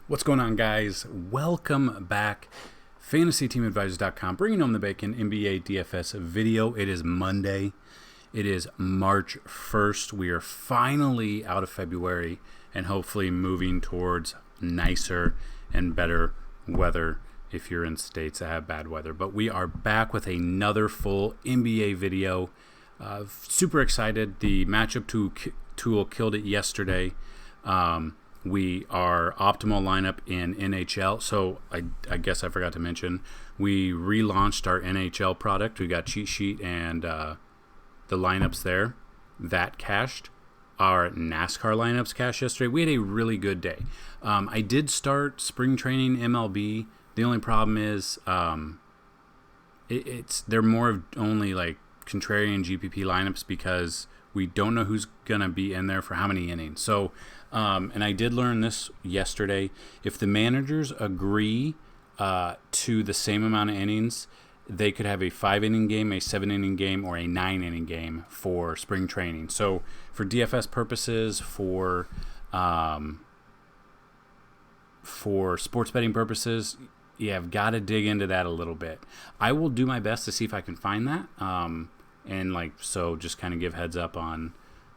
What's going on, guys? Welcome back. FantasyTeamAdvisors.com, bringing home the bacon NBA DFS video. It is Monday. It is March 1st. We are finally out of February and hopefully moving towards nicer and better weather if you're in states that have bad weather. But we are back with another full NBA video. Super excited. The matchup tool killed it yesterday. We are optimal lineup in NHL. So I guess I forgot to mention, we relaunched our NHL product. We got cheat sheet and the lineups there. That cached. Our NASCAR lineups cached yesterday. We had a really good day. I did start spring training MLB. The only problem is they're more of only like contrarian GPP lineups because we don't know who's going to be in there for how many innings. So, and I did learn this yesterday. If the managers agree to the same amount of innings, they could have a 5-inning game, a 7-inning game, or a 9-inning game for spring training. So for DFS purposes, for sports betting purposes, you have got to dig into that a little bit. I will do my best to see if I can find that. And so just kind of give heads up on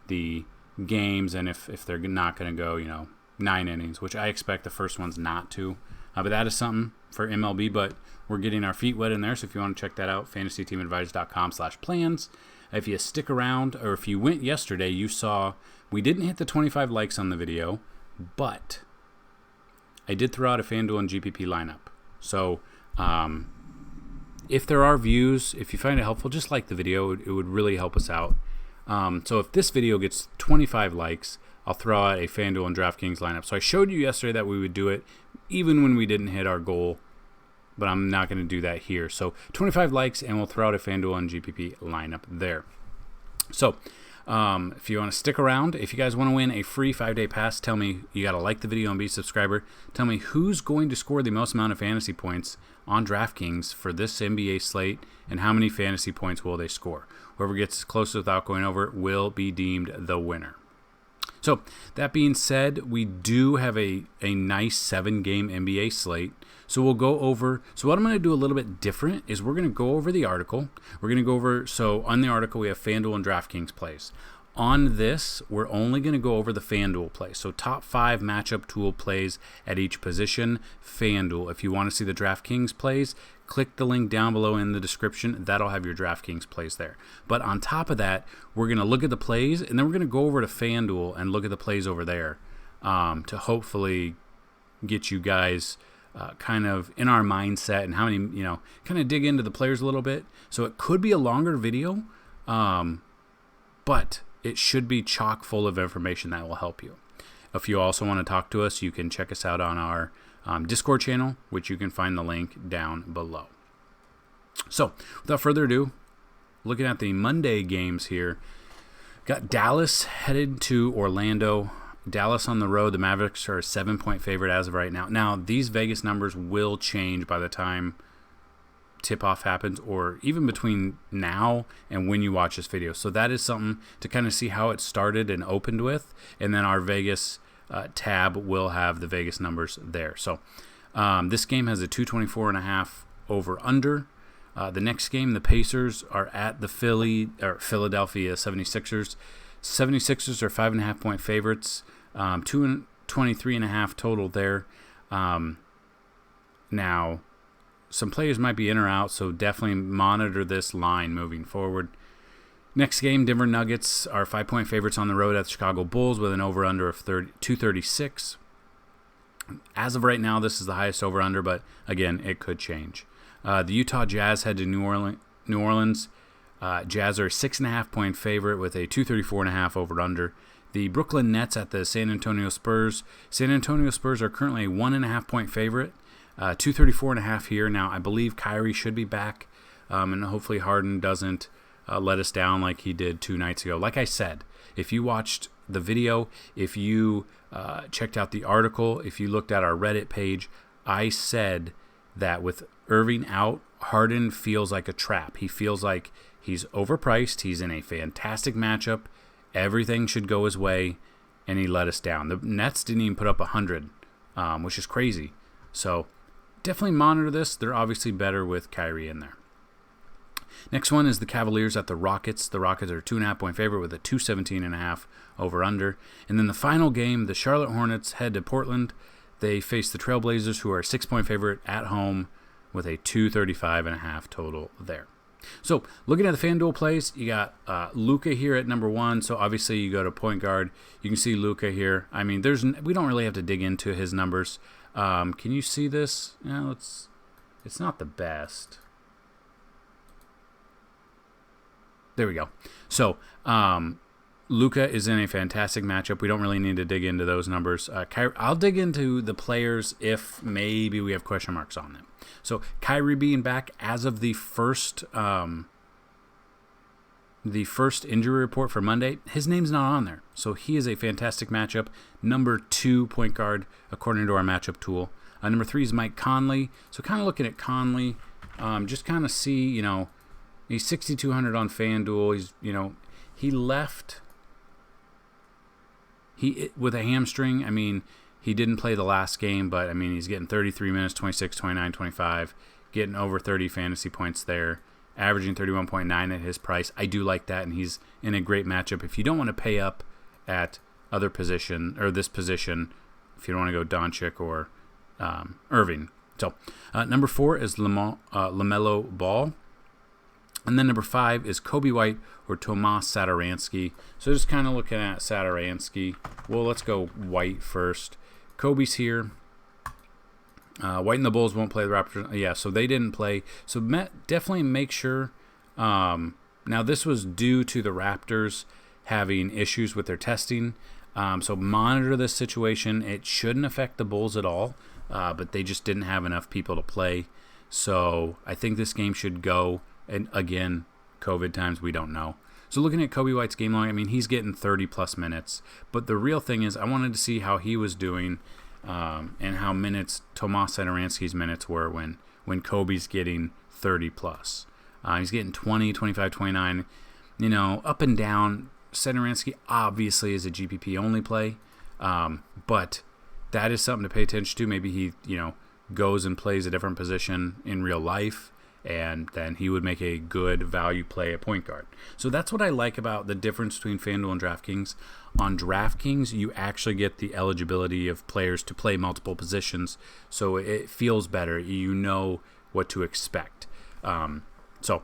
the games and if they're not going to go, 9 innings, which I expect the first one's not to. But that is something for MLB, but we're getting our feet wet in there. So if you want to check that out, fantasyteamadvisors.com/plans. If you stick around, or if you went yesterday, you saw we didn't hit the 25 likes on the video, but I did throw out a Fanduel and GPP lineup. So, if there are views, if you find it helpful, just like the video. It would really help us out. So if this video gets 25 likes, I'll throw out a Fanduel and DraftKings lineup. So I showed you yesterday that we would do it even when we didn't hit our goal, but I'm not going to do that here. So 25 likes, and we'll throw out a Fanduel and GPP lineup there. So if you want to stick around, if you guys want to win a free 5-day pass, tell me. You got to like the video and be a subscriber. Tell me who's going to score the most amount of fantasy points on DraftKings for this NBA slate, and how many fantasy points will they score. Whoever gets close without going over will be deemed the winner. So that being said, we do have a nice 7-game NBA slate. So we'll go over. So what I'm going to do a little bit different is we're going to go over the article. We're going to go over. So on the article, we have FanDuel and DraftKings plays. On this, we're only going to go over the FanDuel plays. So top 5 matchup tool plays at each position, FanDuel. If you want to see the DraftKings plays, click the link down below in the description. That'll have your DraftKings plays there. But on top of that, we're going to look at the plays, and then we're going to go over to FanDuel and look at the plays over there to hopefully get you guys kind of in our mindset and how many, kind of dig into the players a little bit. So it could be a longer video, but it should be chock full of information that will help you. If you also want to talk to us, you can check us out on our Discord channel, which you can find the link down below. So without further ado, looking at the Monday games here, got Dallas headed to Orlando. Dallas on the road. The Mavericks are a 7-point favorite as of right now. Now, these Vegas numbers will change by the time tip-off happens, or even between now and when you watch this video. So that is something to kind of see how it started and opened with, and then our Vegas tab will have the Vegas numbers there. So this game has a 224.5 over-under. The next game, the Pacers are at the Philadelphia 76ers. 76ers are 5.5-point favorites. 223.5 total there. Now, some players might be in or out, so definitely monitor this line moving forward. Next game, Denver Nuggets are 5-point favorites on the road at the Chicago Bulls with an over-under of 236. As of right now, this is the highest over-under, but again, it could change. The Utah Jazz head to New Orleans. Jazz are a 6.5-point favorite with a 234.5 over-under. The Brooklyn Nets at the San Antonio Spurs. San Antonio Spurs are currently a 1.5-point favorite. 234.5 here. Now, I believe Kyrie should be back, and hopefully Harden doesn't let us down like he did 2 nights ago. Like I said, if you watched the video, if you checked out the article, if you looked at our Reddit page, I said that with Irving out, Harden feels like a trap. He feels like he's overpriced. He's in a fantastic matchup. Everything should go his way, and he let us down. The Nets didn't even put up 100 which is crazy. So definitely monitor this. They're obviously better with Kyrie in there. Next one is the Cavaliers at the Rockets. The Rockets are a 2.5-point favorite with a 217.5 over-under. And then the final game, the Charlotte Hornets head to Portland. They face the Trailblazers, who are a 6-point favorite at home with a 235.5 total there. So looking at the FanDuel plays, you got Luka here at number 1. So obviously you go to point guard. You can see Luka here. I mean, we don't really have to dig into his numbers. Can you see this? No, it's not the best. There we go. So Luka is in a fantastic matchup. We don't really need to dig into those numbers. I'll dig into the players if maybe we have question marks on them. So Kyrie being back as of the first injury report for Monday, his name's not on there. So he is a fantastic matchup. Number 2 point guard according to our matchup tool. Number 3 is Mike Conley. So kind of looking at Conley, just kind of see, he's 6,200 on FanDuel. He's, he left with a hamstring. I mean, he didn't play the last game, but I mean, he's getting 33 minutes, 26, 29, 25, getting over 30 fantasy points there, averaging 31.9 at his price. I do like that, and he's in a great matchup. If you don't want to pay up at other position or this position, if you don't want to go Doncic or Irving. So number 4 is LaMelo Ball. And then number 5 is Kobe White or Tomas Satoransky. So just kind of looking at Satoransky. Well, let's go White first. Kobe's here. White and the Bulls won't play the Raptors. Yeah, so they didn't play. So definitely make sure. Now, this was due to the Raptors having issues with their testing. So monitor this situation. It shouldn't affect the Bulls at all, but they just didn't have enough people to play. So I think this game should go. And again, COVID times, we don't know. So looking at Kobe White's game log, I mean, he's getting 30-plus minutes. But the real thing is I wanted to see how he was doing and how minutes Tomas Satoransky's minutes were when Kobe's getting 30-plus. He's getting 20, 25, 29. Up and down. Satoransky obviously is a GPP-only play. But that is something to pay attention to. Maybe he, goes and plays a different position in real life. And then he would make a good value play at point guard. So that's what I like about the difference between FanDuel and DraftKings. On DraftKings, you actually get the eligibility of players to play multiple positions, so it feels better. You know what to expect. So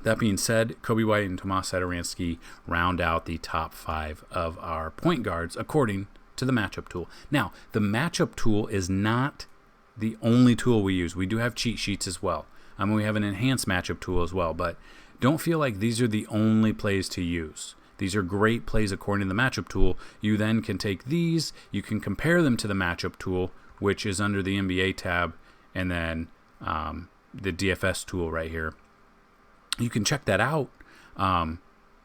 that being said, Kobe White and Tomas Satoransky round out the top 5 of our point guards according to the matchup tool. Now, the matchup tool is not the only tool we use. We do have cheat sheets as well. We have an enhanced matchup tool as well, but don't feel like these are the only plays to use. These are great plays according to the matchup tool. You then can take these, you can compare them to the matchup tool, which is under the NBA tab, and then the DFS tool right here. You can check that out, and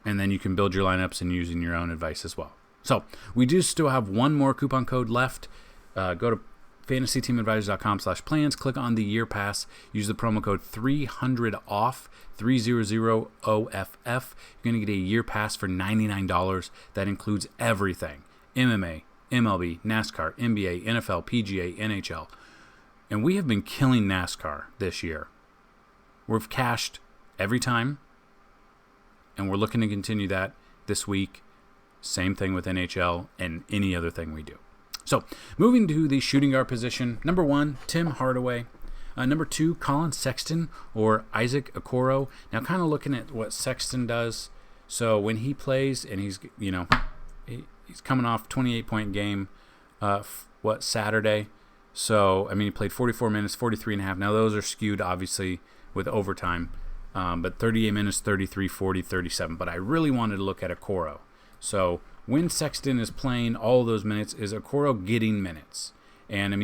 then you can build your lineups and using your own advice as well. So we do still have one more coupon code left. Go to fantasyteamadvisors.com/plans. Click on the year pass. Use the promo code 300OFF, 300OFF. You're going to get a year pass for $99. That includes everything. MMA, MLB, NASCAR, NBA, NFL, PGA, NHL. And we have been killing NASCAR this year. We've cashed every time, and we're looking to continue that this week. Same thing with NHL and any other thing we do. So, moving to the shooting guard position, number 1, Tim Hardaway. Number 2, Colin Sexton or Isaac Okoro. Now, kind of looking at what Sexton does. So, when he plays, and he's coming off 28-point game, Saturday. So, I mean, he played 44 minutes, 43.5. Now, those are skewed, obviously, with overtime. But 38 minutes, 33, 40, 37. But I really wanted to look at Okoro. So, when Sexton is playing all of those minutes, is Okoro getting minutes? And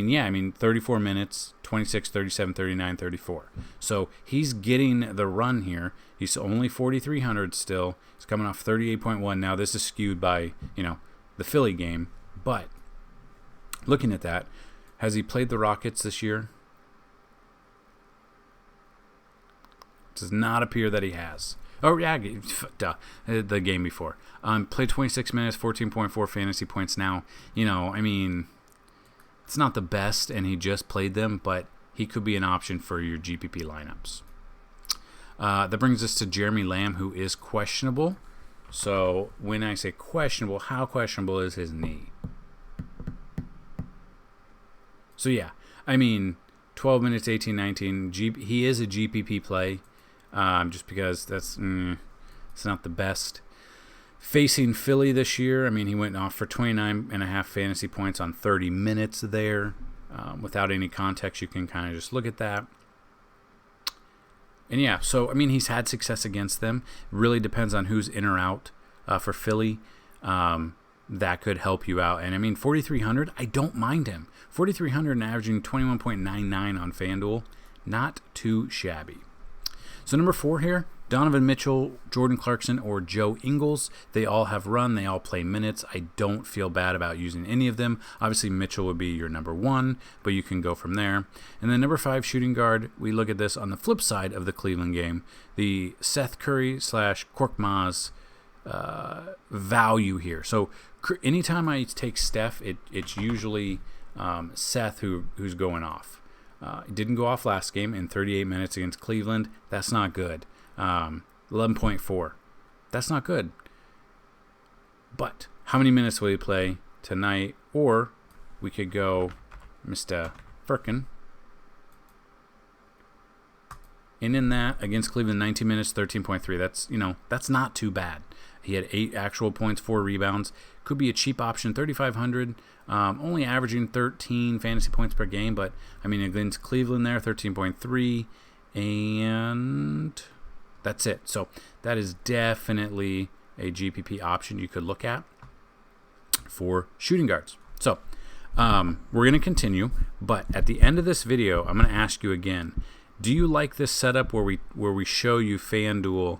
34 minutes, 26, 37, 39, 34. So he's getting the run here. He's only 4,300 still. He's coming off 38.1. Now this is skewed by, the Philly game. But looking at that, has he played the Rockets this year? Does not appear that he has. Oh, yeah, duh, the game before. Played 26 minutes, 14.4 fantasy points now. It's not the best, and he just played them, but he could be an option for your GPP lineups. That brings us to Jeremy Lamb, who is questionable. So when I say questionable, how questionable is his knee? So yeah, I mean, 12 minutes, 18, 19. He is a GPP play, just because it's not the best. Facing Philly this year, I mean, he went off for 29.5 fantasy points on 30 minutes there. Without any context, you can kind of just look at that. And yeah, so, I mean, he's had success against them. Really depends on who's in or out for Philly. That could help you out. And, I mean, 4,300, I don't mind him. 4,300 and averaging 21.99 on Fanduel. Not too shabby. So, number 4 here, Donovan Mitchell, Jordan Clarkson, or Joe Ingles. They all have run. They all play minutes. I don't feel bad about using any of them. Obviously, Mitchell would be your number 1, but you can go from there. And then number 5, shooting guard. We look at this on the flip side of the Cleveland game. The Seth Curry / Korkmaz value here. So anytime I take Steph, it's usually Seth who's going off. He didn't go off last game in 38 minutes against Cleveland. That's not good. 11.4. That's not good. But how many minutes will he play tonight? Or we could go Mr. Firkin. And in that, against Cleveland, 19 minutes, 13.3. That's not too bad. He had 8 actual points, 4 rebounds. Could be a cheap option, 3,500. Only averaging 13 fantasy points per game. But, I mean, against Cleveland there, 13.3. And that's it. So that is definitely a GPP option you could look at for shooting guards. So we're going to continue, but at the end of this video, I'm going to ask you again, do you like this setup where we show you FanDuel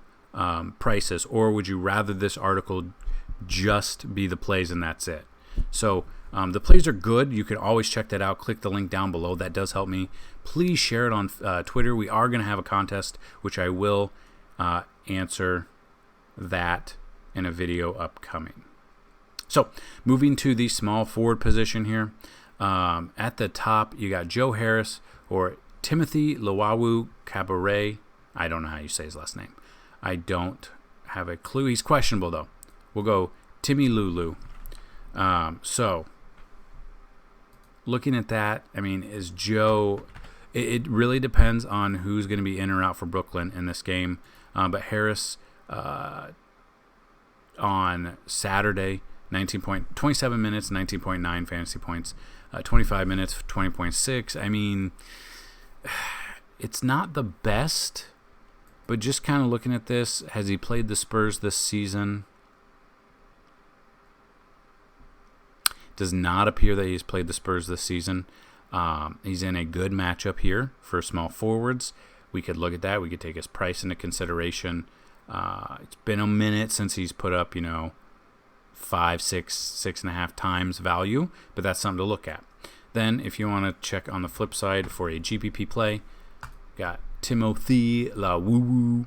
prices, or would you rather this article just be the plays and that's it? So the plays are good. You can always check that out. Click the link down below. That does help me. Please share it on Twitter. We are going to have a contest, which I will answer that in a video upcoming. So moving to the small forward position here. At the top, you got Joe Harris or Timothy Luwawu Cabaret. I don't know how you say his last name. I don't have a clue. He's questionable, though. We'll go Timmy Lulu. So looking at that, I mean, is Joe... It really depends on who's going to be in or out for Brooklyn in this game. But Harris on Saturday, 27 minutes, 19.9 fantasy points. 25 minutes, 20.6. I mean, it's not the best, but just kind of looking at this, has he played the Spurs this season? Does not appear that he's played the Spurs this season. He's in a good matchup here for small forwards. We could look at that. We could take his price into consideration. It's been a minute since he's put up, 5, 6, 6.5 times value, but that's something to look at. Then, if you want to check on the flip side for a GPP play, got Timothy Luwawu.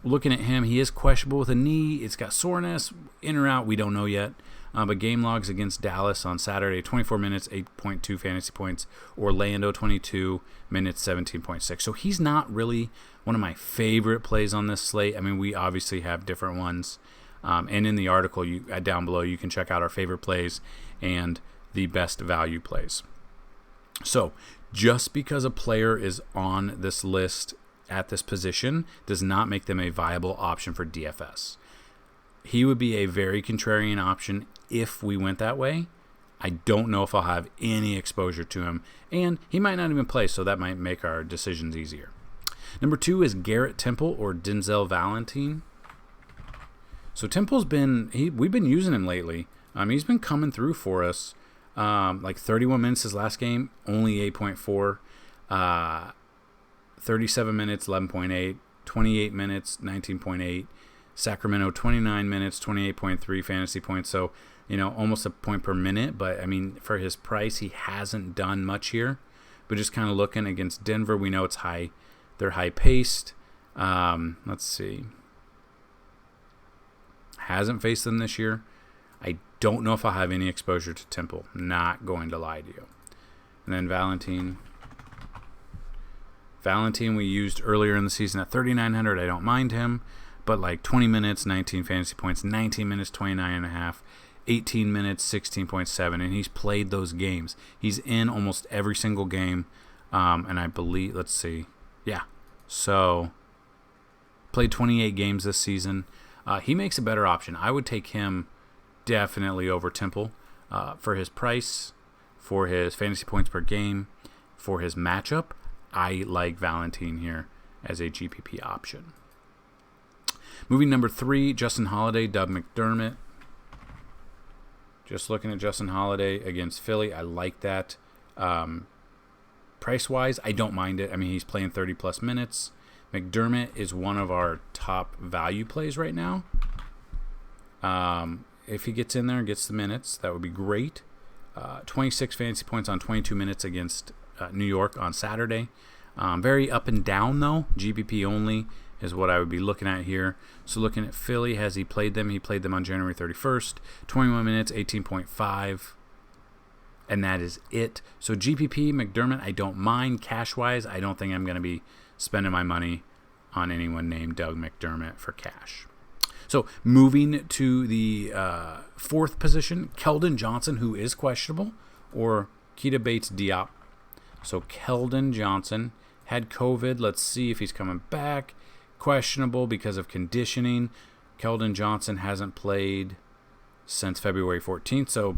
Looking at him, he is questionable with a knee. It's got soreness, in or out, we don't know yet. But game logs against Dallas on Saturday, 24 minutes, 8.2 fantasy points. Orlando, 22 minutes, 17.6. So he's not really one of my favorite plays on this slate. I mean, we obviously have different ones. And in the article down below, you can check out our favorite plays and the best value plays. So just because a player is on this list at this position does not make them a viable option for DFS. He would be a very contrarian option if we went that way. I don't know if I'll have any exposure to him, and he might not even play, so that might make our decisions easier. Number 2 is Garrett Temple or Denzel Valentine. So Temple's we've been using him lately. He's been coming through for us. Like 31 minutes his last game, only 8.4. 37 minutes, 11.8. 28 minutes, 19.8. Sacramento, 29 minutes, 28.3 fantasy points. So, almost a point per minute. But, I mean, for his price, he hasn't done much here. But just kind of looking against Denver, we know it's high. They're high-paced. Let's see. Hasn't faced them this year. I don't know if I'll have any exposure to Temple. Not going to lie to you. And then Valentine we used earlier in the season at 3,900. I don't mind him, but like 20 minutes, 19 fantasy points, 19 minutes, 29.5, 18 minutes, 16.7, and he's played those games. He's in almost every single game, and I believe, let's see, yeah, so played 28 games this season. He makes a better option. I would take him definitely over Temple for his price, for his fantasy points per game, for his matchup. I like Valentine here as a GPP option. Moving number 3, Justin Holiday, Doug McDermott. Just looking at Justin Holiday against Philly, I like that. Price-wise, I don't mind it. I mean, he's playing 30-plus minutes. McDermott is one of our top value plays right now. If he gets in there and gets the minutes, that would be great. 26 fantasy points on 22 minutes against New York on Saturday. Very up and down, though. GPP only is what I would be looking at here. So looking at Philly, has he played them? He played them on January 31st. 21 minutes, 18.5. And that is it. So GPP, McDermott, I don't mind. Cash-wise, I don't think I'm going to be spending my money on anyone named Doug McDermott for cash. So moving to the 4th position, Kelden Johnson, who is questionable, or Keita Bates-Diop. So Kelden Johnson had COVID. Let's see if he's coming back. Questionable because of conditioning. Kelden Johnson hasn't played since February 14th, so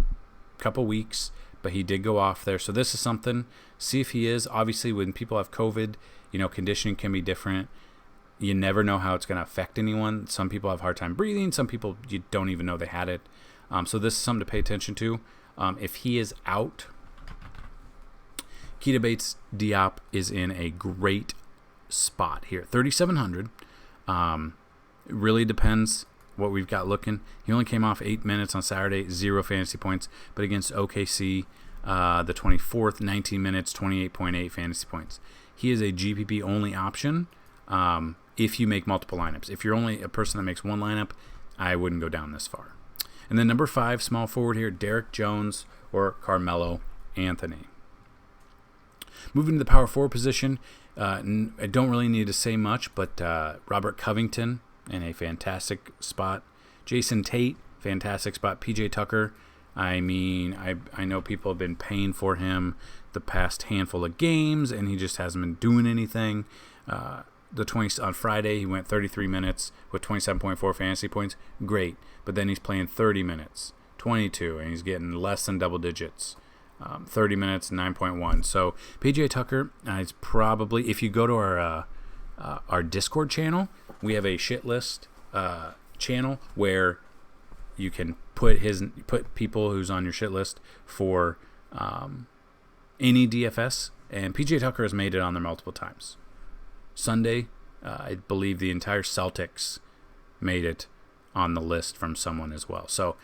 a couple weeks, but he did go off there. So this is something. See if he is. Obviously, when people have COVID, conditioning can be different. You never know how it's going to affect anyone. Some people have a hard time breathing. Some people, you don't even know they had it. So this is something to pay attention to. If he is out, Keita Bates-Diop is in a great spot here. 3,700. It really depends what we've got looking. He only came off 8 minutes on Saturday, 0 fantasy points. But against OKC, the 24th, 19 minutes, 28.8 fantasy points. He is a GPP only option if you make multiple lineups. If you're only a person that makes one lineup, I wouldn't go down this far. And then number 5, small forward here, Derek Jones or Carmelo Anthony. Moving to the power forward position, I don't really need to say much, but Robert Covington in a fantastic spot. Jason Tate, fantastic spot. PJ Tucker, I mean, I know people have been paying for him the past handful of games, and he just hasn't been doing anything. On Friday, he went 33 minutes with 27.4 fantasy points. Great. But then he's playing 30 minutes, 22, and he's getting less than double digits. 30 minutes, 9.1. So PJ Tucker is probably, if you go to our Discord channel, we have a shit list channel where you can put people who's on your shit list for any DFS, and PJ Tucker has made it on there multiple times. Sunday, I believe the entire Celtics made it on the list from someone as well. So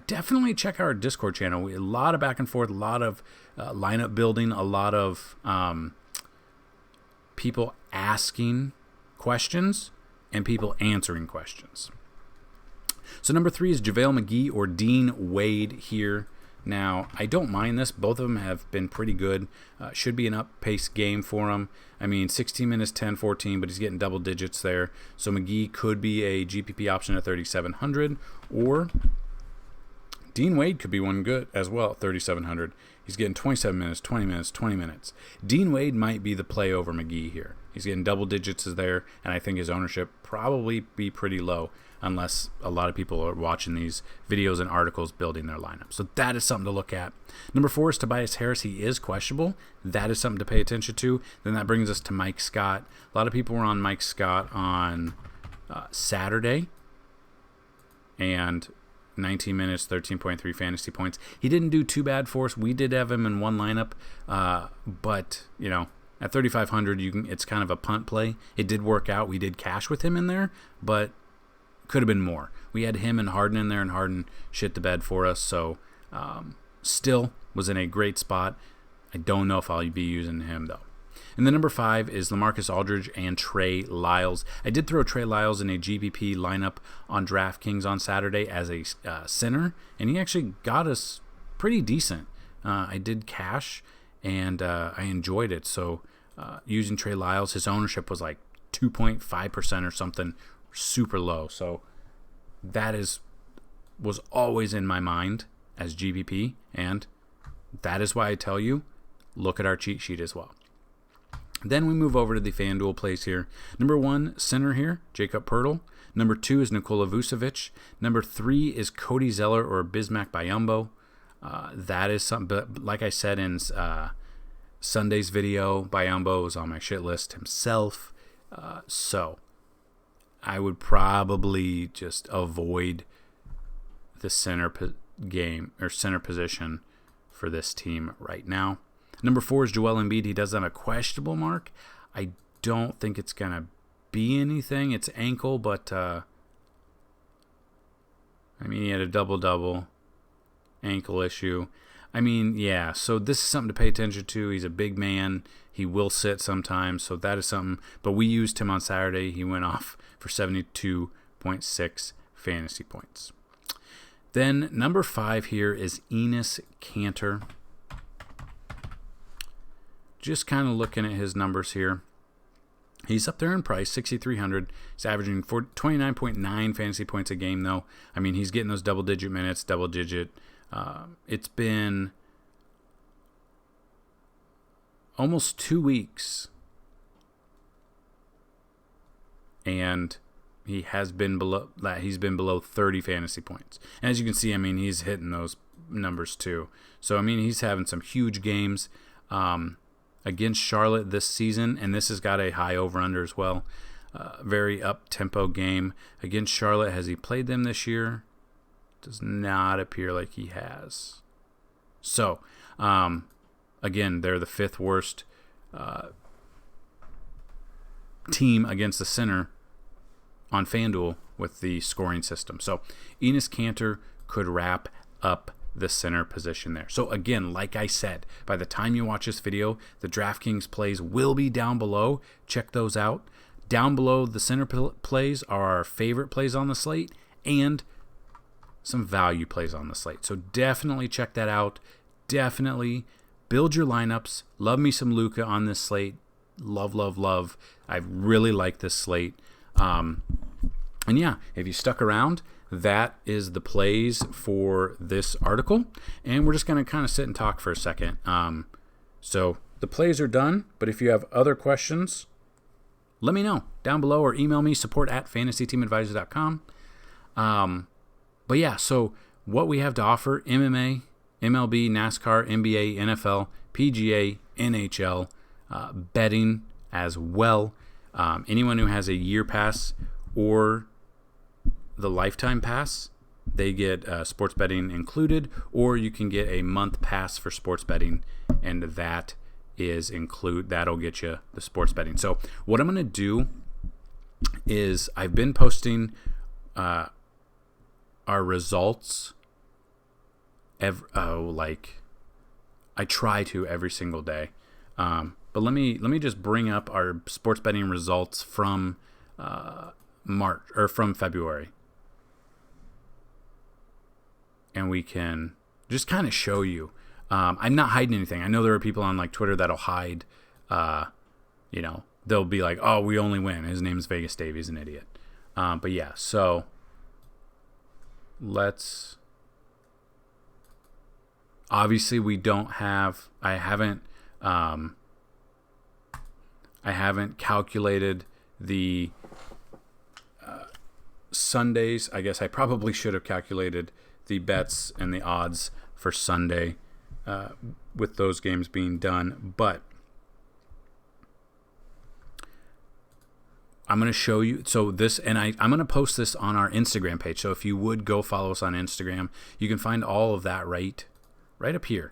definitely check our Discord channel. A lot of back and forth, a lot of lineup building, a lot of people asking questions and people answering questions. So number 3 is JaVale McGee or Dean Wade here. Now, I don't mind this. Both of them have been pretty good. Should be an up-paced game for him. I mean, 16 minutes, 10, 14, but he's getting double digits there. So McGee could be a GPP option at 3,700, or Dean Wade could be one good as well at 3,700. He's getting 27 minutes, 20 minutes, 20 minutes. Dean Wade might be the play over McGee here. He's getting double digits there, and I think his ownership probably be pretty low unless a lot of people are watching these videos and articles building their lineup. So that is something to look at. Number 4 is Tobias Harris. He is questionable. That is something to pay attention to. Then that brings us to Mike Scott. A lot of people were on Mike Scott on Saturday, and 19 minutes, 13.3 fantasy points. He didn't do too bad for us. We did have him in one lineup, but, at 3,500, it's kind of a punt play. It did work out. We did cash with him in there, but could have been more. We had him and Harden in there, and Harden shit the bed for us, so still was in a great spot. I don't know if I'll be using him, though. And then number 5 is LaMarcus Aldridge and Trey Lyles. I did throw Trey Lyles in a GPP lineup on DraftKings on Saturday as a center, and he actually got us pretty decent. I did cash, and I enjoyed it. So using Trey Lyles, his ownership was like 2.5% or something, super low. So that was always in my mind as GPP, and that is why I tell you, look at our cheat sheet as well. Then we move over to the FanDuel plays here. Number 1, center here, Jakob Poeltl. Number 2 is Nikola Vucevic. Number 3 is Cody Zeller or Bismack Biyombo. That is something, but like I said in Sunday's video, Biyombo was on my shit list himself. So I would probably just avoid the center position for this team right now. Number 4 is Joel Embiid. He does have a questionable mark. I don't think it's going to be anything. It's ankle, but he had a double-double, ankle issue. Yeah, so this is something to pay attention to. He's a big man. He will sit sometimes, so that is something. But we used him on Saturday. He went off for 72.6 fantasy points. Then number 5 here is Enos Cantor. Just kind of looking at his numbers here. He's up there in price, 6,300. He's averaging 29.9 fantasy points a game, though. He's getting those double-digit minutes, double-digit. It's been almost 2 weeks, and he has been below that. He's been below 30 fantasy points. And as you can see, he's hitting those numbers too. So he's having some huge games against Charlotte this season, and this has got a high over/under as well. Very up-tempo game against Charlotte. Has he played them this year? Does not appear like he has. So, again, they're the 5th worst team against the center on FanDuel with the scoring system. So, Enos Cantor could wrap up the center position there. So, again, like I said, by the time you watch this video, the DraftKings plays will be down below. Check those out. Down below the center plays are our favorite plays on the slate and some value plays on the slate. So definitely check that out. Definitely build your lineups. Love me some Luka on this slate. Love, love, love. I really like this slate. And yeah, if you stuck around, that is the plays for this article. And we're just going to kind of sit and talk for a second. So the plays are done, but if you have other questions, let me know down below or email me, support@fantasyteamadvisor.com. But yeah, so what we have to offer, MMA, MLB, NASCAR, NBA, NFL, PGA, NHL, betting as well. Anyone who has a year pass or the lifetime pass, they get sports betting included, or you can get a month pass for sports betting, and that'll get you the sports betting. So what I'm going to do is I've been posting our results I try to every single day. But let me just bring up our sports betting results from March or from February. And we can just kind of show you. I'm not hiding anything. I know there are people on Twitter that'll hide, they'll be like, oh, we only win. His name's Vegas Dave. He's an idiot. But yeah, so obviously we don't have, I haven't calculated the Sundays. I guess I probably should have calculated the bets and the odds for Sunday with those games being done, but I'm going to show you. So this, and I'm going to post this on our Instagram page. So if you would go follow us on Instagram, you can find all of that right up here.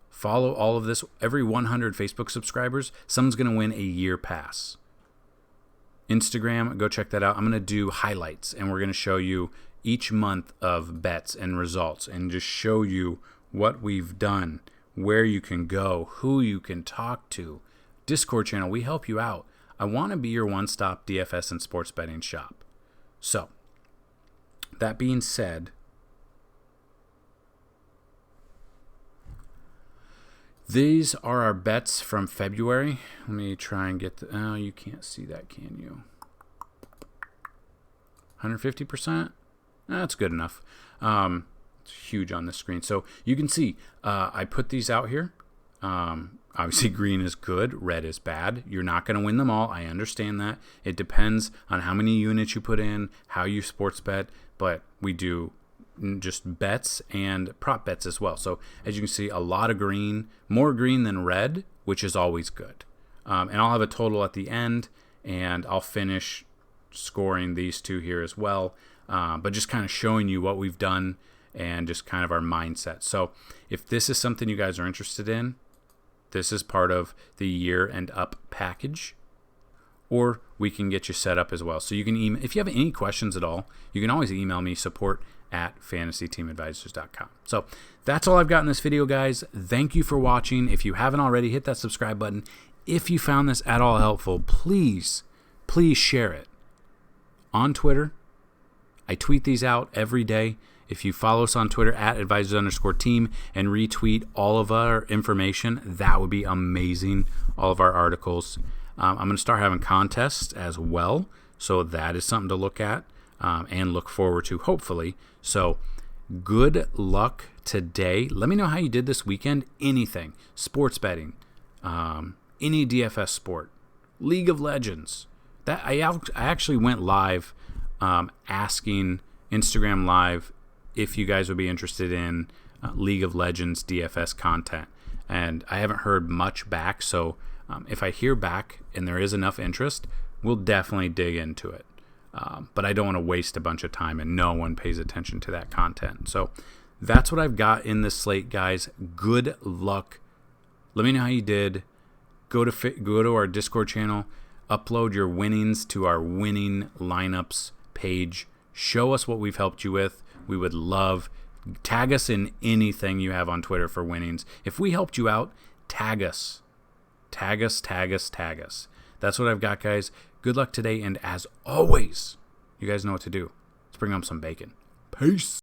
Follow all of this. Every 100 Facebook subscribers, someone's going to win a year pass. Instagram, go check that out. I'm going to do highlights, and we're going to show you each month of bets and results, and just show you what we've done, where you can go, who you can talk to. Discord channel, we help you out. I want to be your one-stop DFS and sports betting shop. So, that being said, These are our bets from February. Let me try and get oh, you can't see that, can you? 150%? That's good enough. It's huge on the screen. So you can see I put these out here. Obviously, green is good. Red is bad. You're not going to win them all. I understand that. It depends on how many units you put in, how you sports bet. But we do just bets and prop bets as well. So as you can see, a lot of green, more green than red, which is always good. And I'll have a total at the end, and I'll finish scoring these two here as well. But just kind of showing you what we've done and just kind of our mindset. So if this is something you guys are interested in, this is part of the year and up package, or we can get you set up as well. So you can email, if you have any questions at all, you can always email me, support@fantasyteamadvisors.com. So that's all I've got in this video, guys. Thank you for watching. If you haven't already, hit that subscribe button. If you found this at all helpful, please share it on Twitter. I tweet these out every day. If you follow us on Twitter @advisors_team and retweet all of our information, that would be amazing. All of our articles. I'm going to start having contests as well, so that is something to look at and look forward to, hopefully. So good luck today. Let me know how you did this weekend. Anything. Sports betting. Any DFS sport. League of Legends. That I actually went live asking Instagram Live if you guys would be interested in League of Legends DFS content. And I haven't heard much back, so if I hear back and there is enough interest, we'll definitely dig into it. But I don't want to waste a bunch of time and no one pays attention to that content. So that's what I've got in this slate, guys. Good luck. Let me know how you did. Go to our Discord channel. Upload your winnings to our winning lineups page. Show us what we've helped you with. We would love. Tag us in anything you have on Twitter for winnings. If we helped you out, tag us. Tag us. That's what I've got, guys. Good luck today, and as always, you guys know what to do. Let's bring home some bacon. Peace.